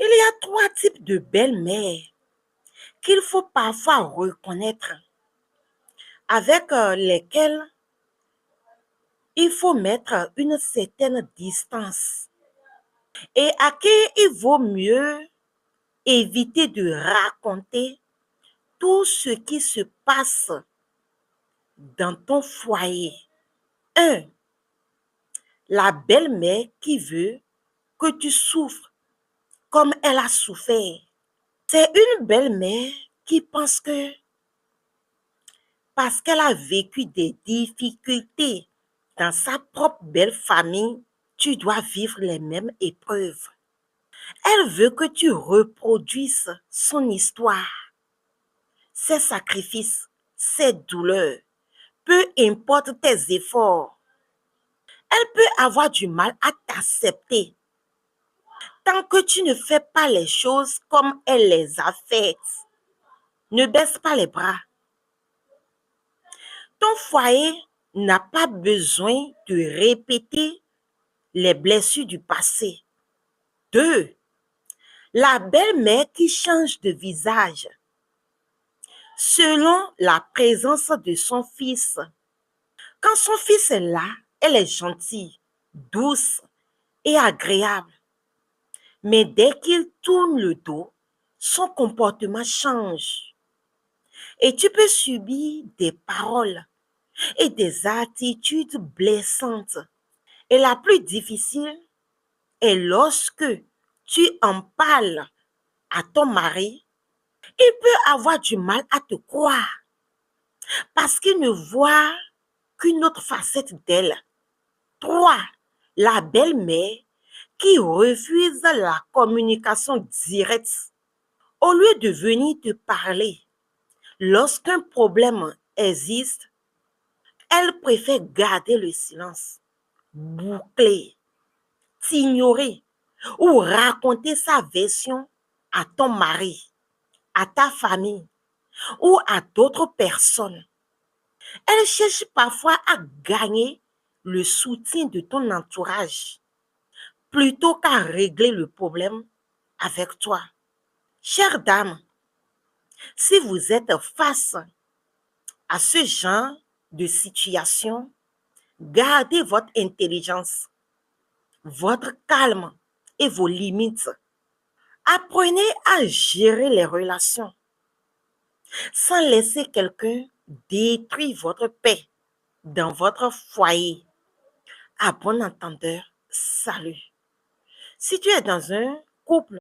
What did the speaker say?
Il y a trois types de belles-mères qu'il faut parfois reconnaître, avec lesquelles il faut mettre une certaine distance et à qui il vaut mieux éviter de raconter tout ce qui se passe dans ton foyer. 1. La belle-mère qui veut que tu souffres comme elle a souffert. C'est une belle-mère qui pense que parce qu'elle a vécu des difficultés dans sa propre belle famille, tu dois vivre les mêmes épreuves. Elle veut que tu reproduises son histoire, ses sacrifices, ses douleurs, peu importe tes efforts. Elle peut avoir du mal à t'accepter tant que tu ne fais pas les choses comme elle les a faites. Ne baisse pas les bras. Ton foyer n'a pas besoin de répéter les blessures du passé. 2. La belle-mère qui change de visage selon la présence de son fils. Quand son fils est là, elle est gentille, douce et agréable. Mais dès qu'il tourne le dos, son comportement change. Et tu peux subir des paroles et des attitudes blessantes. Et la plus difficile est lorsque tu en parles à ton mari, il peut avoir du mal à te croire parce qu'il ne voit qu'une autre facette d'elle. 3. La belle-mère qui refuse la communication directe. Au lieu de venir te parler lorsqu'un problème existe, elle préfère garder le silence, boucler, t'ignorer ou raconter sa version à ton mari, à ta famille ou à d'autres personnes. Elle cherche parfois à gagner le soutien de ton entourage plutôt qu'à régler le problème avec toi. Chère dame, si vous êtes face à ce genre de situation, gardez votre intelligence, votre calme et vos limites. Apprenez à gérer les relations sans laisser quelqu'un détruire votre paix dans votre foyer. À bon entendeur, salut. Si tu es dans un couple